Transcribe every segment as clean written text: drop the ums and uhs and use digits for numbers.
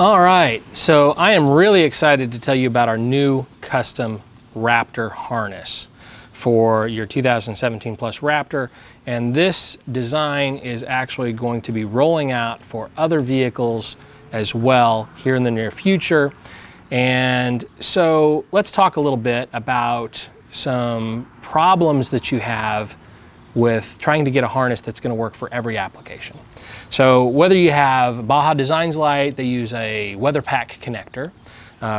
All right, so I am really excited to tell you about our new custom Raptor harness for your 2017 Plus Raptor, and this design is actually going to be rolling out for other vehicles as well here in the near future. And so let's talk a little bit about some problems that you have with trying to get a harness that's going to work for every application. So whether you have Baja Designs light, they use a weather pack connector.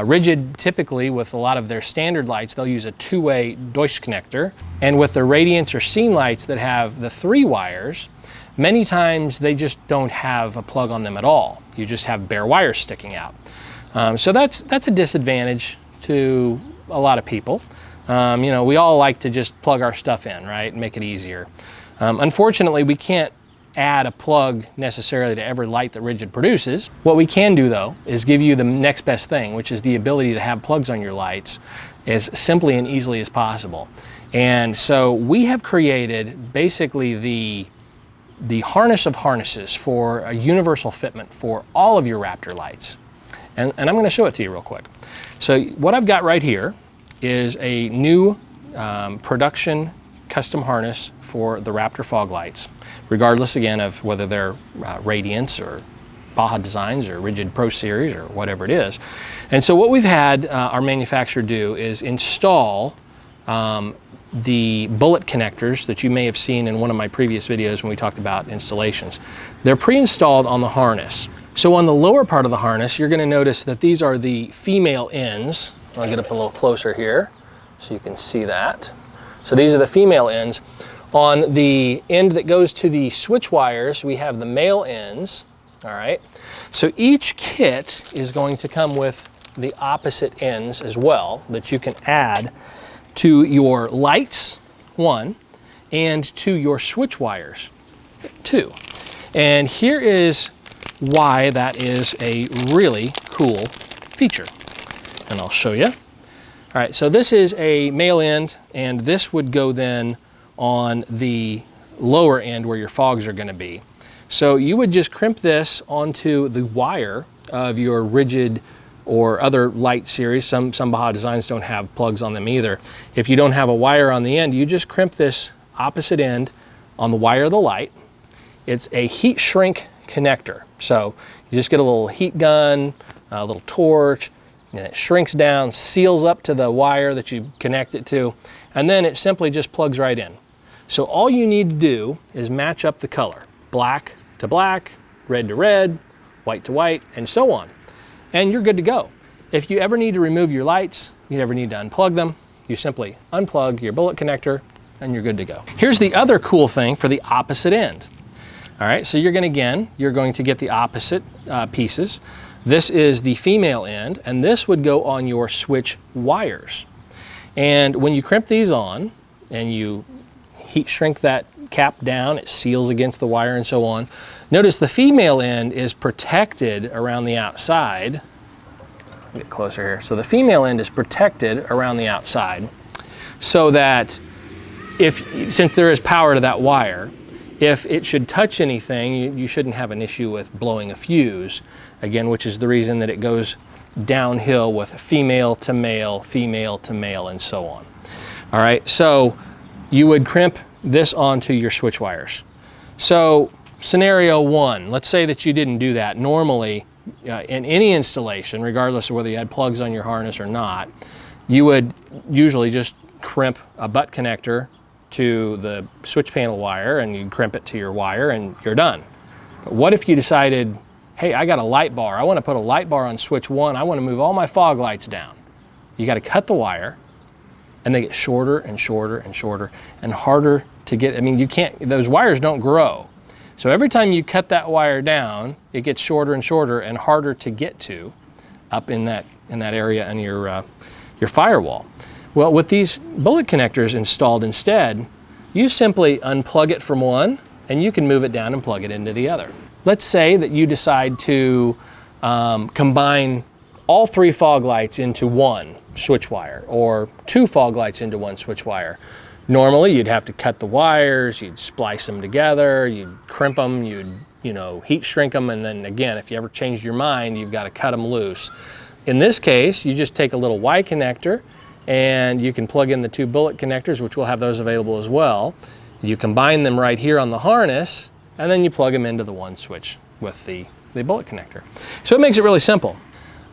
Rigid, typically with a lot of their standard lights, they'll use a two-way Deutsch connector. And with the Radiance or Scene lights that have the 3 wires, many times they just don't have a plug on them at all. You just have bare wires sticking out. So that's a disadvantage to a lot of people. You know, we all like to just plug our stuff in, right, and make it easier. Unfortunately, we can't add a plug necessarily to every light that Rigid produces. What we can do though is give you the next best thing, which is the ability to have plugs on your lights as simply and easily as possible. And so we have created basically the harness of harnesses for a universal fitment for all of your Raptor lights. And I'm going to show it to you real quick. So what I've got right here is a new production custom harness for the Raptor fog lights, regardless again of whether they're Radiance or Baja Designs or Rigid Pro Series or whatever it is. And so what we've had our manufacturer do is install the bullet connectors that you may have seen in one of my previous videos when we talked about installations. They're pre-installed on the harness. So on the lower part of the harness, you're going to notice that these are the female ends. I'll get up a little closer here so you can see that. So these are the female ends. On the end that goes to the switch wires, we have the male ends, all right? So each kit is going to come with the opposite ends as well that you can add to your lights, 1, and to your switch wires, 2. And here is why that is a really cool feature. And I'll show you. All right, so this is a male end, and this would go then on the lower end where your fogs are going to be. So you would just crimp this onto the wire of your Rigid or other light series. Some Baja Designs don't have plugs on them either. If you don't have a wire on the end, you just crimp this opposite end on the wire of the light. It's a heat shrink connector. So you just get a little heat gun, a little torch, and it shrinks down, seals up to the wire that you connect it to, and then it simply just plugs right in. So all you need to do is match up the color, black to black, red to red, white to white, and so on. And you're good to go. If you ever need to remove your lights, you ever need to unplug them, you simply unplug your bullet connector and you're good to go. Here's the other cool thing for the opposite end. All right, so you're going to get the opposite pieces. This is the female end, and this would go on your switch wires. And when you crimp these on and you heat shrink that cap down, it seals against the wire and so on. Notice the female end is protected around the outside. Get closer here. So the female end is protected around the outside so that since there is power to that wire, if it should touch anything, you shouldn't have an issue with blowing a fuse, again, which is the reason that it goes downhill with female to male, and so on. All right, so you would crimp this onto your switch wires. So scenario 1, let's say that you didn't do that. Normally, in any installation, regardless of whether you had plugs on your harness or not, you would usually just crimp a butt connector to the switch panel wire and you crimp it to your wire and you're done. But what if you decided, hey, I got a light bar. I want to put a light bar on switch 1. I want to move all my fog lights down. You got to cut the wire, and they get shorter and shorter and shorter and harder to get. I mean, those wires don't grow. So every time you cut that wire down, it gets shorter and shorter and harder to get to up in that area on your firewall. Well, with these bullet connectors installed instead, you simply unplug it from one and you can move it down and plug it into the other. Let's say that you decide to combine all 3 fog lights into one switch wire, or 2 fog lights into one switch wire. Normally you'd have to cut the wires, you'd splice them together, you'd crimp them, you'd you know, heat shrink them, and then again, if you ever changed your mind, you've got to cut them loose. In this case, you just take a little Y connector and you can plug in the 2 bullet connectors, which we'll have those available as well. You combine them right here on the harness, and then you plug them into the one switch with the bullet connector. So it makes it really simple.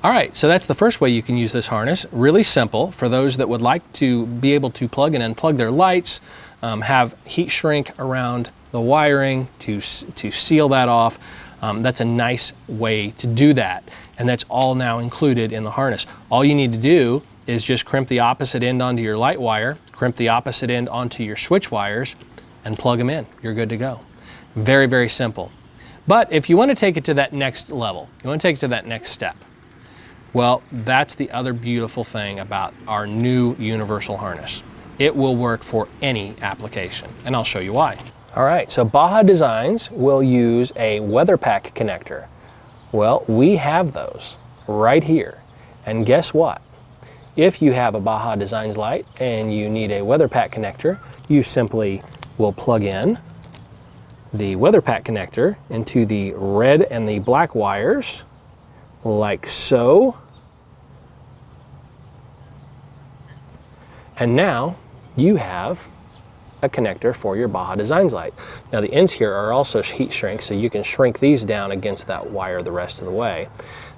All right, so that's the first way you can use this harness. Really simple for those that would like to be able to plug and unplug their lights, have heat shrink around the wiring to seal that off. That's a nice way to do that. And that's all now included in the harness. All you need to do is just crimp the opposite end onto your light wire, crimp the opposite end onto your switch wires, and plug them in. You're good to go. Very, very simple. But if you want to take it to that next level, you want to take it to that next step, well, that's the other beautiful thing about our new universal harness. It will work for any application, and I'll show you why. All right, so Baja Designs will use a weather pack connector. Well, we have those right here. And guess what? If you have a Baja Designs light and you need a weather pack connector, you simply will plug in the weather pack connector into the red and the black wires, like so. And now you have a connector for your Baja Designs light. Now the ends here are also heat shrink, so you can shrink these down against that wire the rest of the way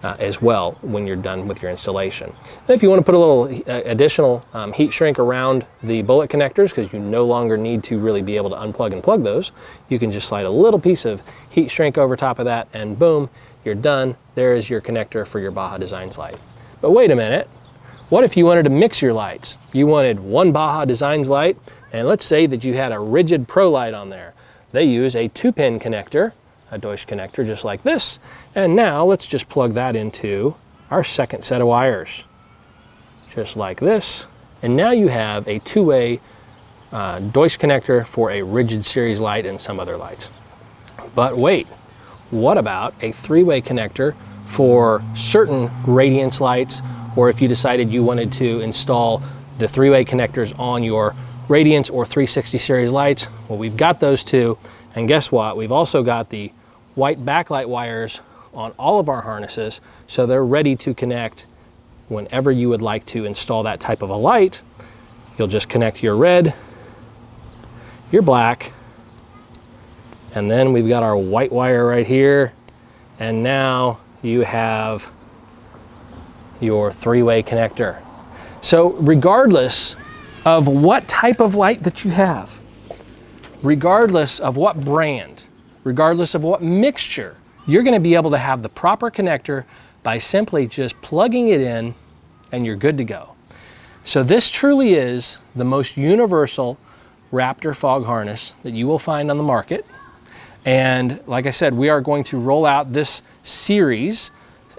as well when you're done with your installation. And if you want to put a little additional heat shrink around the bullet connectors, because you no longer need to really be able to unplug and plug those, you can just slide a little piece of heat shrink over top of that, and boom, you're done. There is your connector for your Baja Designs light. But wait a minute. What if you wanted to mix your lights? You wanted one Baja Designs light, and let's say that you had a rigid Pro light on there. They use a 2-pin connector, a Deutsch connector just like this, and now let's just plug that into our second set of wires, just like this. And now you have a 2-way Deutsch connector for a rigid series light and some other lights. But wait, what about a 3-way connector for certain radiance lights, or if you decided you wanted to install the 3-way connectors on your Radiance or 360 series lights? Well, we've got those too, and guess what? We've also got the white backlight wires on all of our harnesses, so they're ready to connect whenever you would like to install that type of a light. You'll just connect your red, your black, and then we've got our white wire right here, and now you have your 3-way connector. So regardless of what type of light that you have, regardless of what brand, regardless of what mixture, you're going to be able to have the proper connector by simply just plugging it in, and you're good to go. So this truly is the most universal Raptor fog harness that you will find on the market. And like I said, we are going to roll out this series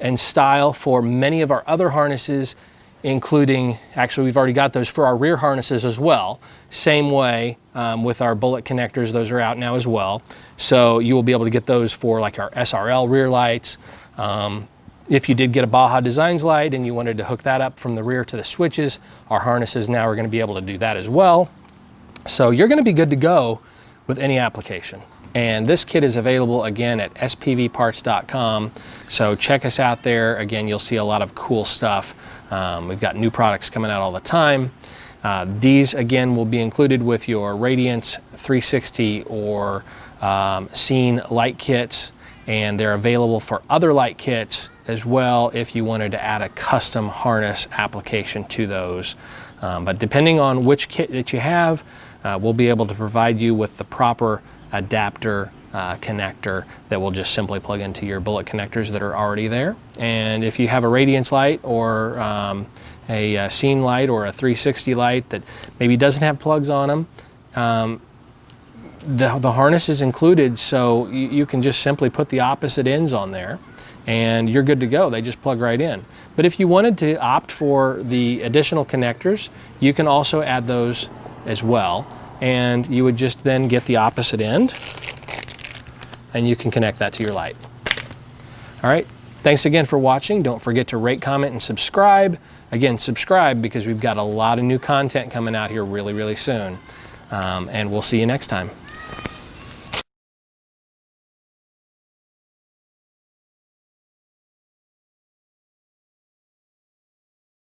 and style for many of our other harnesses, including, actually we've already got those for our rear harnesses as well. Same way with our bullet connectors, those are out now as well. So you will be able to get those for like our SRL rear lights. If you did get a Baja Designs light and you wanted to hook that up from the rear to the switches, our harnesses now are going to be able to do that as well. So you're going to be good to go with any application. And this kit is available again at spvparts.com. So check us out there. Again, you'll see a lot of cool stuff. We've got new products coming out all the time. These again will be included with your Radiance 360 or Scene light kits, and they're available for other light kits as well if you wanted to add a custom harness application to those. But depending on which kit that you have, we'll be able to provide you with the proper adapter connector that will just simply plug into your bullet connectors that are already there. And if you have a Radiance light or a Scene light or a 360 light that maybe doesn't have plugs on them, the harness is included, so you can just simply put the opposite ends on there and you're good to go. They just plug right in. But if you wanted to opt for the additional connectors, you can also add those as well. And you would just then get the opposite end and you can connect that to your light. All right, thanks again for watching. Don't forget to rate, comment, and subscribe. Again, subscribe because we've got a lot of new content coming out here really, really soon. And we'll see you next time.